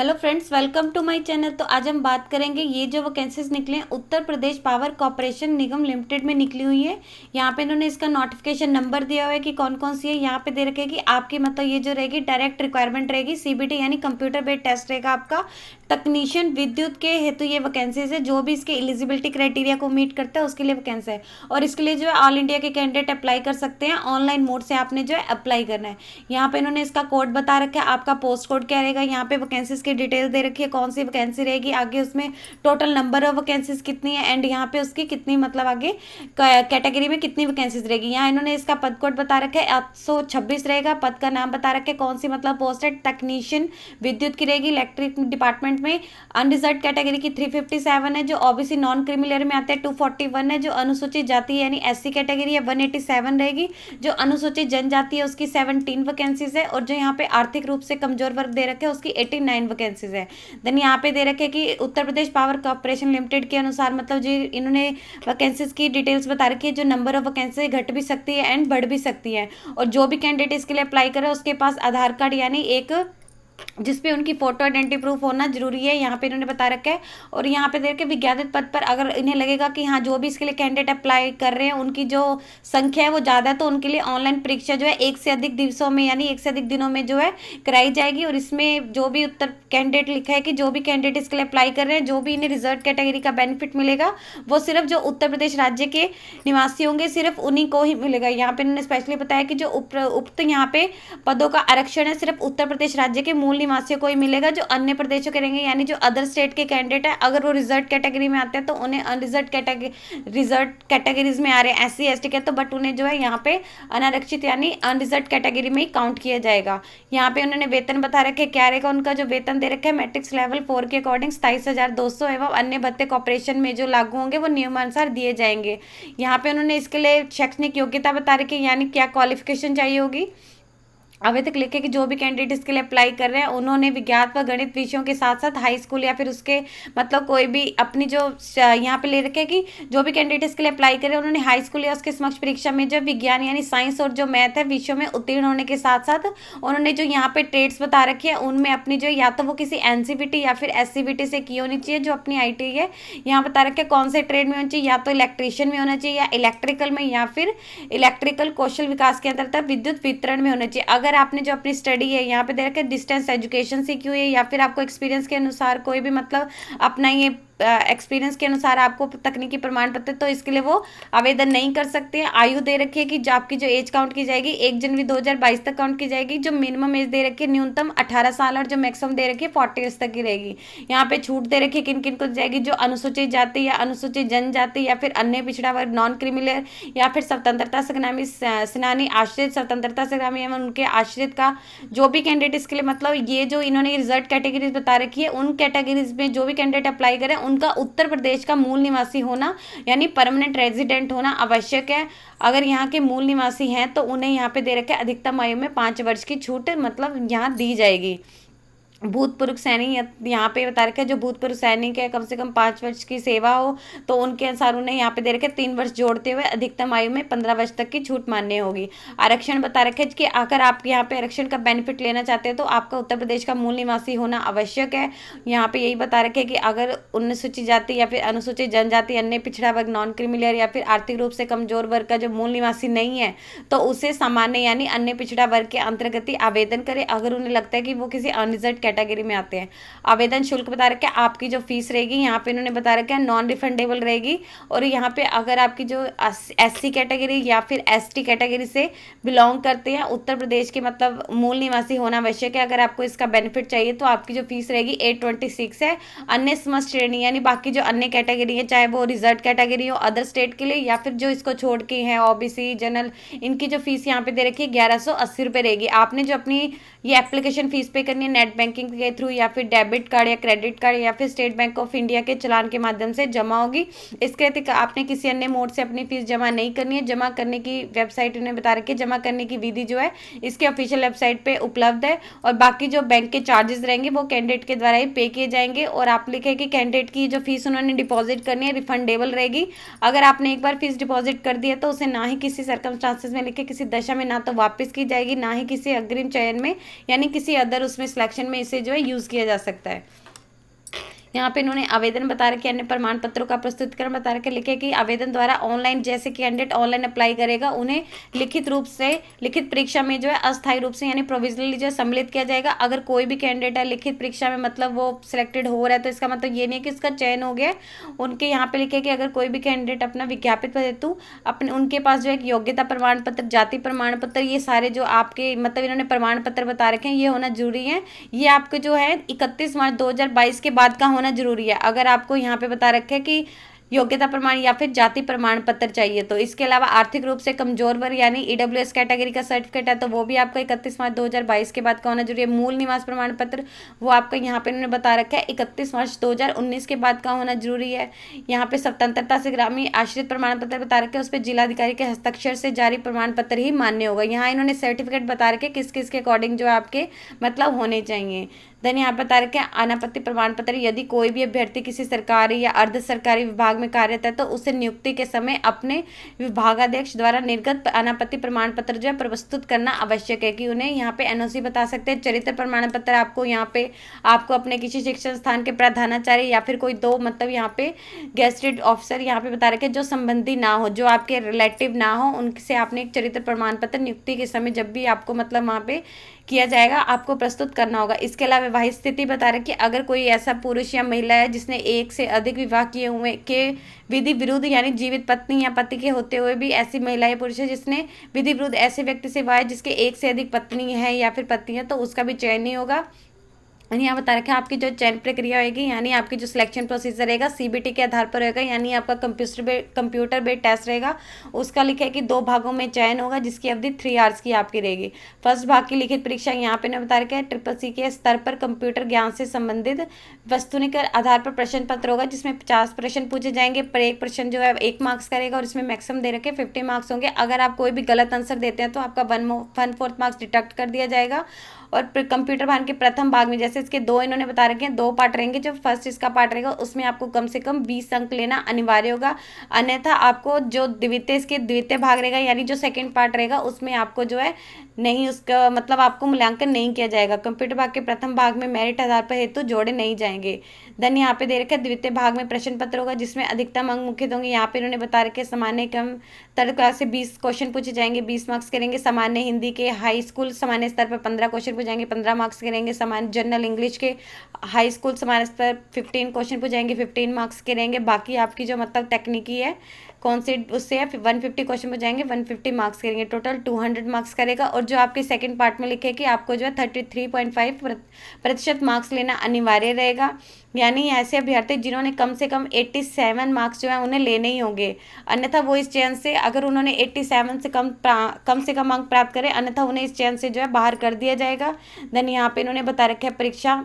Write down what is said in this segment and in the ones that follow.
Hello friends, welcome to my channel. तो आज हम बात करेंगे, ये जो वैकेंसीज निकले हैं उत्तर प्रदेश पावर कॉर्पोरेशन निगम लिमिटेड में निकली हुई है। यहाँ पे इन्होंने इसका नोटिफिकेशन नंबर दिया हुआ है कि कौन कौन सी है। यहाँ पे दे रखे हैं कि आपकी मतलब ये जो रहेगी डायरेक्ट रिक्वायरमेंट रहेगी, सीबीटी यानी कंप्यूटर बेस्ड टेस्ट रहेगा आपका। टेक्नीशियन विद्युत के हेतु ये वैकेंसीज है, जो भी इसके एलिजिबिलिटी क्राइटेरिया को मीट करता है उसके लिए वैकेंसी है। और इसके लिए जो है ऑल इंडिया के कैंडिडेट अप्लाई कर सकते हैं। ऑनलाइन मोड से आपने जो है अप्लाई करना है। यहाँ पे इन्होंने इसका कोड बता रखा है, आपका पोस्ट कोड क्या रहेगा। यहाँ पे वैकेंसीज की डिटेल दे रखी है, कौन सी वैकेंसी रहेगी, आगे उसमें टोटल नंबर ऑफ वैकेंसीज कितनी है एंड यहाँ पे उसकी कितनी मतलब आगे कैटेगरी में कितनी वैकेंसीज रहेगी। यहाँ इन्होंने इसका पद कोड बता रखा है 826 रहेगा। पद का नाम बता रखा है, कौन सी मतलब पोस्ट है, टेक्नीशियन विद्युत की रहेगी इलेक्ट्रिक डिपार्टमेंट में। अनरिजर्व कैटेगरी की 357 है, जो ओबीसी नॉन क्रीमिलियर में आते हैं 241 है, जो अनुसूचित जाति यानी एससी कैटेगरी है 187 रहेगी, जो अनुसूचित जनजाति है उसकी 17 वैकेंसीज है, और जो यहाँ पे आर्थिक रूप से कमजोर वर्ग दे रखे हैं उसकी 89 वैकेंसीज है। देन यहाँ पे दे रखे कि Uttar Pradesh power corporation limited के अनुसार मतलब जो इन्होंने वैकेंसीज की डिटेल्स बता रखी है, जो नंबर ऑफ वैकेंसी घट भी सकती है एंड बढ़ भी सकती है। और जो भी कैंडिडेट इसके लिए अप्लाई करे उसके पास आधार कार्ड यानी एक जिसपे उनकी फोटो आइडेंटिटी प्रूफ होना जरूरी है, यहाँ पे इन्होंने बता रखा है। और यहाँ पे देख के विज्ञापित पद पर अगर इन्हें लगेगा कि हाँ जो भी इसके लिए कैंडिडेट अप्लाई कर रहे हैं उनकी जो संख्या है वो ज़्यादा है, तो उनके लिए ऑनलाइन परीक्षा जो है एक से अधिक दिवसों में यानी एक से अधिक दिनों में जो है कराई जाएगी। और इसमें जो भी उत्तर कैंडिडेट लिखा है कि जो भी कैंडिडेट इसके लिए अप्लाई कर रहे हैं, जो भी इन्हें रिजर्व कैटेगरी का बेनिफिट मिलेगा वो सिर्फ जो उत्तर प्रदेश राज्य के निवासी होंगे सिर्फ उन्हीं को ही मिलेगा। यहाँ पे इन्होंने स्पेशली बताया कि जो उक्त यहाँ पे पदों का आरक्षण है सिर्फ उत्तर प्रदेश राज्य के मूल निवासियों को ही मिलेगा। जो अन्य प्रदेशों के रहेंगे यानी जो अदर स्टेट के कैंडिडेट है, अगर वो रिजर्व कैटेगरी में आते हैं तो उन्हें रिजर्व कैटेगरीज में आ रहे हैं एससी एसटी के, तो बट उन्हें जो है यहाँ पे अनारक्षित यानी अनरिजर्व कैटेगरी में ही काउंट किया जाएगा। यहाँ पे उन्होंने वेतन बता रखे क्या रहेगा। उनका जो वेतन दे रखे है मैट्रिक्स लेवल 4 के अकॉर्डिंग 27,200 एवं अन्य भत्ते कॉर्पोरेशन में जो लागू होंगे वो नियमानुसार दिए जाएंगे। यहाँ पे उन्होंने इसके लिए शैक्षणिक योग्यता बता रखी है, यानी क्या क्वालिफिकेशन चाहिए होगी। अभी तक लिखे कि जो भी कैंडिडेट इसके लिए अप्लाई कर रहे हैं उन्होंने विज्ञान व गणित विषयों के साथ साथ हाई स्कूल या फिर उसके मतलब कोई भी अपनी जो यहाँ पे ले रखे कि जो भी कैंडिडेट इसके लिए अप्लाई कर रहे हैं उन्होंने हाई स्कूल या उसके समक्ष परीक्षा में जो विज्ञान यानी साइंस और जो मैथ है विषयों में उत्तीर्ण होने के साथ साथ उन्होंने जो यहाँ पे ट्रेड्स बता रखी है उनमें अपनी जो या तो वो किसी एनसीबीटी या फिर एससीबीटी से की होनी चाहिए, जो अपनी आईटी है। यहाँ बता रखे कौन से ट्रेड में होनी चाहिए, या तो इलेक्ट्रीशियन में होना चाहिए या इलेक्ट्रिकल में या फिर इलेक्ट्रिकल कौशल विकास के अंतर्गत विद्युत वितरण में होना चाहिए। अगर आपने जो अपनी स्टडी है यहाँ पे दे रखे डिस्टेंस एजुकेशन से की हुई है या फिर आपको एक्सपीरियंस के अनुसार कोई भी मतलब अपना ये एक्सपीरियंस के अनुसार आपको तकनीकी प्रमाण पत्र, तो इसके लिए वो आवेदन नहीं कर सकते हैं। आयु दे रखी है कि जो आपकी जो एज काउंट की जाएगी 1 जनवरी 2022 तक काउंट की जाएगी। जो मिनिमम एज दे रखी है न्यूनतम 18 साल और जो मैक्सिमम दे रखी है 40 ईयर्स तक की रहेगी। यहाँ पे छूट दे रखी है किन किन को जाएगी, जो अनुसूचित जाति या अनुसूचित जनजाति या फिर अन्य पिछड़ा वर्ग नॉन क्रिमिनल या फिर स्वतंत्रता सेनानी आश्रित स्वतंत्रता संग्रामी एवं उनके आश्रित का जो भी कैंडिडेट इसके लिए मतलब ये जो इन्होंने रिजर्व कैटेगरीज बता रखी है उन कैटेगरीज में जो भी कैंडिडेट अप्लाई करें उनका उत्तर प्रदेश का मूल निवासी होना यानी परमानेंट रेजिडेंट होना आवश्यक है। अगर यहाँ के मूल निवासी हैं तो उन्हें यहाँ पे दे रखे अधिकतम आयु में 5 वर्ष की छूट मतलब यहाँ दी जाएगी। भूतपूर्व सैनिक यहाँ पे बता रखे जो भूतपूर्व सैनिक है कम से कम 5 वर्ष की सेवा हो तो उनके अनुसार उन्हें यहाँ पे दे रखे 3 वर्ष जोड़ते हुए अधिकतम आयु में 15 वर्ष तक की छूट मान्य होगी। आरक्षण बता रखे कि अगर आप यहाँ पे आरक्षण का बेनिफिट लेना चाहते हैं तो आपका उत्तर प्रदेश का मूल निवासी होना आवश्यक है। यहाँ पे यही बता रखे कि अगर अनुसूचित जाति या फिर अनुसूचित जनजाति अन्य पिछड़ा वर्ग नॉन क्रीमिलियर या फिर आर्थिक रूप से कमजोर वर्ग का जो मूल निवासी नहीं है तो उसे सामान्य यानी अन्य पिछड़ा वर्ग के अंतर्गत ही आवेदन करे, अगर उन्हें लगता है कि वो किसी अनरिजर्व कैटेगरी में आते हैं। आवेदन शुल्क बता रखा है, आपकी जो फीस रहेगी यहाँ पे इन्होंने बता रखा है नॉन रिफंडेबल रहेगी। और यहाँ पे अगर आपकी जो एससी कैटेगरी या फिर एसटी कैटेगरी से बिलोंग करते हैं उत्तर प्रदेश के मतलब मूल निवासी होना आवश्यक है। अगर आपको इसका बेनिफिट चाहिए तो आपकी जो फीस रहेगी 826 है। अन्य समस्त श्रेणी यानी बाकी जो अन्य कैटेगरी है चाहे वो रिजर्व कैटेगरी हो अदर स्टेट के लिए या फिर जो इसको छोड़ के हैं ओबीसी जनरल, इनकी जो फीस यहाँ पे दे रखी है 1180 रुपये रहेगी। आपने जो अपनी ये एप्लीकेशन फीस पे करनी है नेट बैंकिंग के थ्रू या फिर डेबिट कार्ड या क्रेडिट कार्ड या फिर स्टेट बैंक ऑफ इंडिया के चलान के माध्यम से जमा होगी। इसके अतिरिक्त आपने किसी अन्य मोड से अपनी फीस जमा नहीं करनी है। जमा करने की वेबसाइट उन्हें बता रखी है, जमा करने की विधि जो है इसके ऑफिशियल वेबसाइट पे उपलब्ध है। और बाकी जो बैंक के चार्जेस रहेंगे वो कैंडिडेट के द्वारा ही पे किए जाएंगे। और आप लिखे कि कैंडिडेट की जो फीस उन्होंने डिपॉजिट करनी है रिफंडेबल रहेगी। अगर आपने एक बार फीस डिपॉजिट कर दी है तो उसे ना ही किसी सर्कमस्टांसेस में लिखे किसी दशा में ना तो वापस की जाएगी, ना ही किसी अग्रिम चयन में यानी किसी अदर उसमें सिलेक्शन में इसे इसे जो है यूज़ किया जा सकता है। यहाँ पे इन्होंने आवेदन बता रखे, अन्य प्रमाण पत्रों का प्रस्तुतिकरण बता रखे, लिखे कि आवेदन द्वारा ऑनलाइन, जैसे कैंडिडेट ऑनलाइन अप्लाई करेगा उन्हें लिखित रूप से लिखित परीक्षा में जो है अस्थायी रूप से यानी प्रोविजनली जो है सम्मिलित किया जाएगा। अगर कोई भी कैंडिडेट है लिखित परीक्षा में मतलब वो सिलेक्टेड हो रहा है तो इसका मतलब ये नहीं है कि इसका चयन हो गया। उनके यहाँ पे लिखे कि अगर कोई भी कैंडिडेट अपना विज्ञापित हेतु अपने उनके पास जो एक योग्यता प्रमाण पत्र, जाति प्रमाण पत्र, ये सारे जो आपके मतलब इन्होंने प्रमाण पत्र बता रखे हैं ये होना जरूरी है। ये आपके जो है 31 मार्च 2022 के बाद का होना जरूरी है। अगर आपको यहाँ पे बता रखे कि योग्यता प्रमाण या फिर जाति प्रमाण पत्र चाहिए तो इसके अलावा आर्थिक रूप से कमजोर वर्ग यानी ईडब्ल्यूएस कैटेगरी का सर्टिफिकेट है तो वो भी आपका 31 मार्च 2022 के बाद का होना जरूरी है। मूल निवास प्रमाण पत्र वो आपका यहाँ पे इन्होंने बता रखा है 31 मार्च 2019 के बाद का होना जरूरी है। यहाँ पे स्वतंत्रता से ग्रामीण आश्रित प्रमाण पत्र बता रखे, उस पर जिलाधिकारी के हस्ताक्षर से जारी प्रमाण पत्र ही मान्य होगा। यहाँ इन्होंने सर्टिफिकेट बता रखे किस किस के अकॉर्डिंग जो है आपके मतलब होने चाहिए। देन यहाँ बता रखे अनापत्ति प्रमाण पत्र, यदि कोई भी अभ्यर्थी किसी सरकारी या अर्ध सरकारी विभाग में कार्यरत है तो उसे नियुक्ति के समय अपने विभागाध्यक्ष द्वारा निर्गत अनापत्ति प्रमाण पत्र जो है प्रस्तुत करना आवश्यक है कि उन्हें यहाँ पे एनओसी बता सकते हैं। चरित्र प्रमाण पत्र आपको यहाँ पे आपको अपने किसी शिक्षण स्थान के प्रधानाचार्य या फिर कोई दो मतलब यहाँ पे गेस्टेड ऑफिसर यहाँ पे बता रखे जो संबंधी ना हो, जो आपके रिलेटिव ना हो, उनसे आपने एक चरित्र प्रमाण पत्र नियुक्ति के समय जब भी आपको मतलब वहाँ पे किया जाएगा आपको प्रस्तुत करना होगा। इसके अलावा विवाहित स्थिति बता रहे कि अगर कोई ऐसा पुरुष या महिला है जिसने एक से अधिक विवाह किए हुए के विधि विरुद्ध यानी जीवित पत्नी या पति के होते हुए भी ऐसी महिला या पुरुष है जिसने विधि विरुद्ध ऐसे व्यक्ति से विवाह है जिसके एक से अधिक पत्नी है या फिर पति है तो उसका भी चयन नहीं होगा। यानी यहाँ बता रखे आपकी जो चयन प्रक्रिया होगी यानी आपकी जो सिलेक्शन प्रोसीजर रहेगा सीबीटी के आधार पर रहेगा, यानी आपका कंप्यूटर बेस्ड टेस्ट रहेगा। उसका लिखा है कि 2 भागों में चयन होगा जिसकी अवधि 3 आवर्स की आपकी रहेगी। फर्स्ट भाग की लिखित परीक्षा यहाँ पे बता रखे है CCC के स्तर पर कंप्यूटर ज्ञान से संबंधित वस्तुनिक आधार पर प्रश्न पत्र होगा जिसमें 50 प्रश्न पूछे जाएंगे। पर एक प्रश्न जो है 1 मार्क्स का रहेगा और इसमें मैक्सिमम दे रखे 50 मार्क्स होंगे। अगर आप कोई भी गलत आंसर देते हैं तो आपका 1/4 मार्क्स डिडक्ट कर दिया जाएगा। और कंप्यूटर भाग के प्रथम भाग में जैसे इसके 2 इन्होंने बता रखे हैं 2 पार्ट रहेंगे। जो फर्स्ट इसका पार्ट रहेगा उसमें आपको कम से कम 20 अंक लेना अनिवार्य होगा, अन्यथा आपको जो द्वितीय भाग रहेगा यानी जो सेकंड पार्ट रहेगा उसमें आपको जो है नहीं उसका मतलब आपको मूल्यांकन नहीं किया जाएगा। कंप्यूटर भाग के प्रथम भाग में मेरिट आधार पर हेतु जोड़े नहीं जाएंगे। देन यहाँ पे दे रखे द्वितीय भाग में प्रश्न पत्र होगा जिसमें अधिकतम अंक मुख्य होंगे। यहाँ पे इन्होंने बता रखे सामान्य क्रम थर्ड क्लास से 20 क्वेश्चन पूछे जाएंगे, 20 मार्क्स करेंगे। सामान्य हिंदी के हाई स्कूल सामान्य स्तर पर 15 क्वेश्चन पूछे जाएंगे, 15 मार्क्स करेंगे। सामान्य जनरल इंग्लिश के हाई स्कूल सामान्य स्तर 15 क्वेश्चन पूछे जाएंगे, 15 मार्क्स करेंगे। बाकी आपकी जो मतलब तकनीकी है कौन से उससे 150 क्वेश्चन हो जाएंगे, 150 मार्क्स करेंगे, टोटल 200 मार्क्स करेगा। और जो आपके सेकंड पार्ट में लिखे कि आपको जो है 33.5% मार्क्स लेना अनिवार्य रहेगा। यानी ऐसे अभ्यर्थी जिन्होंने कम से कम 87 मार्क्स जो है उन्हें लेने ही होंगे, अन्यथा वो इस चयन से अगर उन्होंने 87 से कम अंक प्राप्त करें अन्यथा उन्हें इस चयन से जो है बाहर कर दिया जाएगा। देन यहाँ पे इन्होंने बता रखा है परीक्षा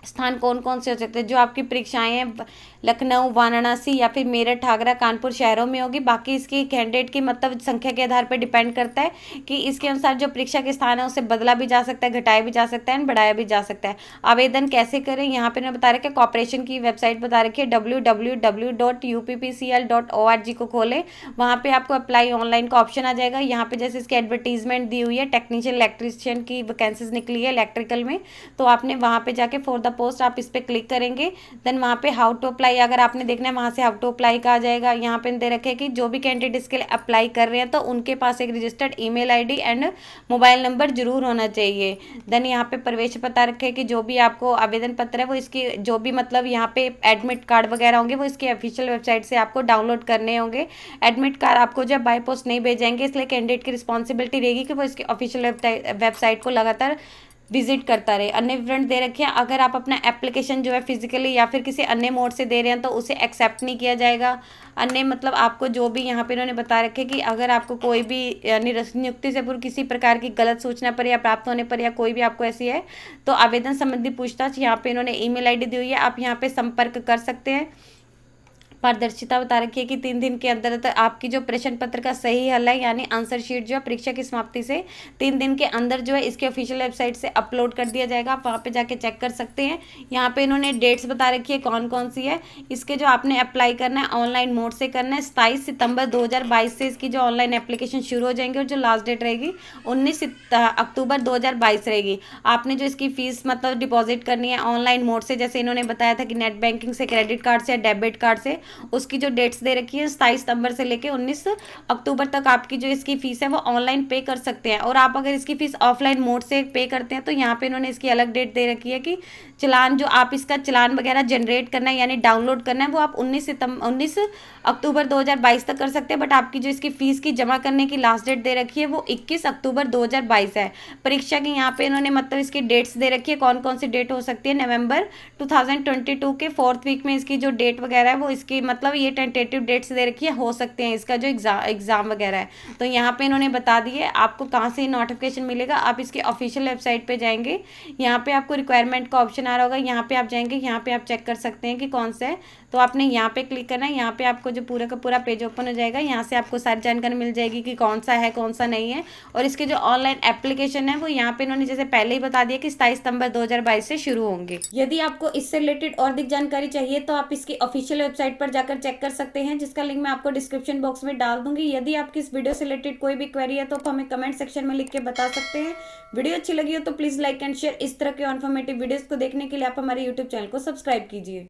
स्थान कौन कौन से हो सकते हैं। जो आपकी परीक्षाएं हैं लखनऊ, वाराणसी या फिर मेरठ, आगरा, कानपुर शहरों में होगी। बाकी इसकी कैंडिडेट की मतलब संख्या के आधार पर डिपेंड करता है कि इसके अनुसार जो परीक्षा के स्थान है उसे बदला भी जा सकता है, घटाया भी जा सकता है, बढ़ाया भी जा सकता है। आवेदन कैसे करें यहाँ पे बता रखे कॉर्पोरेशन की वेबसाइट बता रखी है www.uppcl.org को खोलें। वहाँ पे आपको अप्लाई ऑनलाइन का ऑप्शन आ जाएगा। यहाँ पे जैसे इसकी एडवर्टीजमेंट दी हुई है टेक्नीशियन इलेक्ट्रीशियन की वैकेंसीज निकली है इलेक्ट्रिकल में, तो आपने वहाँ पे जाके फॉर द पोस्ट आप इस पर क्लिक करेंगे। देन वहाँ पे हाउ टू अप्लाई अगर आपने देखना है वहाँ से हाउ टू अप्लाई का आ जाएगा। यहाँ पे दे रखे कि जो भी कैंडिडेट इसके लिए अप्लाई कर रहे हैं तो उनके पास एक registered email ID and mobile number जरूर होना चाहिए। देन यहाँ पे प्रवेश पता रखे कि जो भी आपको आवेदन पत्र है वो इसकी जो भी मतलब यहाँ पे एडमिट कार्ड वगैरह होंगे वो इसकी ऑफिशियल वेबसाइट से आपको डाउनलोड करने होंगे। एडमिट कार्ड आपको जब बाय पोस्ट नहीं भेजेंगे, इसलिए कैंडिडेट की रिस्पॉन्सिबिलिटी रहेगी कि वो इसकी ऑफिशियल वेबसाइट को लगातार विजिट करता रहे। अन्य विवरण दे रखे हैं अगर आप अपना एप्लीकेशन जो है फिजिकली या फिर किसी अन्य मोड से दे रहे हैं तो उसे एक्सेप्ट नहीं किया जाएगा। अन्य मतलब आपको जो भी यहाँ पे इन्होंने बता रखे कि अगर आपको कोई भी नियुक्ति से पूर्व किसी प्रकार की गलत सूचना पर या प्राप्त होने पर या कोई भी आपको ऐसी है तो आवेदन संबंधी पूछताछ यहाँ पे इन्होंने ईमेल आईडी दी हुई है, आप यहाँ पे संपर्क कर सकते हैं। पारदर्शिता बता रखी है कि 3 दिन के अंदर आपकी जो प्रश्न पत्र का सही हल है यानी आंसर शीट जो है परीक्षा की समाप्ति से 3 दिन के अंदर जो है इसके ऑफिशियल वेबसाइट से अपलोड कर दिया जाएगा। आप वहाँ पे जाके चेक कर सकते हैं। यहाँ पे इन्होंने डेट्स बता रखी है कौन कौन सी है। इसके जो आपने अप्लाई करना है ऑनलाइन मोड से करना है। 27 सितंबर 2022 से इसकी जो ऑनलाइन एप्लीकेशन शुरू हो जाएंगे और जो लास्ट डेट रहेगी 19 अक्टूबर 2022 रहेगी। आपने जो इसकी फीस मतलब डिपॉजिट करनी है ऑनलाइन मोड से, जैसे इन्होंने बताया था कि नेट बैंकिंग से, क्रेडिट कार्ड से या डेबिट कार्ड से, उसकी जो डेट्स दे रखी है 27 सितंबर से लेकर 19 अक्टूबर तक आपकी जो इसकी फीस है वो ऑनलाइन पे कर सकते हैं। और आप अगर इसकी फीस ऑफलाइन मोड से पे करते हैं तो यहाँ पे इन्होंने इसकी अलग डेट दे रखी है कि चलान जो आप इसका चलान वगैरह जनरेट करना है यानी डाउनलोड करना है वो आप 19 अक्टूबर 2022 तक कर सकते हैं। बट आपकी जो इसकी फीस की जमा करने की लास्ट डेट दे रखी है वो 21 अक्टूबर 2022 है। परीक्षा की यहाँ पे इन्होंने मतलब इसकी डेट्स दे रखी है कौन कौन सी डेट हो सकती है। नवंबर 2022 के 4th वीक में इसकी जो डेट वगैरह है वो इसकी मतलब ये टेंटेटिव डेट्स दे रखी है, हो सकते हैं इसका जो एग्जाम वगैरह है। तो यहाँ पे इन्होंने बता दी है आपको कहाँ से नोटिफिकेशन मिलेगा। आप इसकी ऑफिशियल वेबसाइट पे जाएंगे, यहाँ पे आपको रिक्वायरमेंट का ऑप्शन आ रहा होगा, यहाँ पे आप जाएंगे, यहाँ पे आप चेक कर सकते हैं कि कौन सा है। तो आपने यहाँ पे क्लिक करना है, यहाँ पे आपको जो पूरा का पूरा पेज ओपन हो जाएगा। यहाँ से आपको सारी जानकारी मिल जाएगी कि कौन सा है कौन सा नहीं है। और इसके जो ऑनलाइन एप्लीकेशन है वो यहाँ पे इन्होंने जैसे पहले ही बता दिया कि 27 सितंबर 2022 से शुरू होंगे। यदि आपको इससे रिलेटेड और अधिक जानकारी चाहिए तो आप इसकी ऑफिशियल वेबसाइट पर जाकर चेक कर सकते हैं, जिसका लिंक मैं आपको डिस्क्रिप्शन बॉक्स में डाल दूंगी। यदि आपकी इस वीडियो से रिलेटेड कोई भी क्वेरी है तो आप हमें कमेंट सेक्शन में लिख के बता सकते हैं। वीडियो अच्छी लगी हो तो प्लीज लाइक एंड शेयर। इस तरह के इन्फॉर्मेटिव वीडियोस को देखने के लिए आप हमारे यूट्यूब चैनल को सब्सक्राइब कीजिए।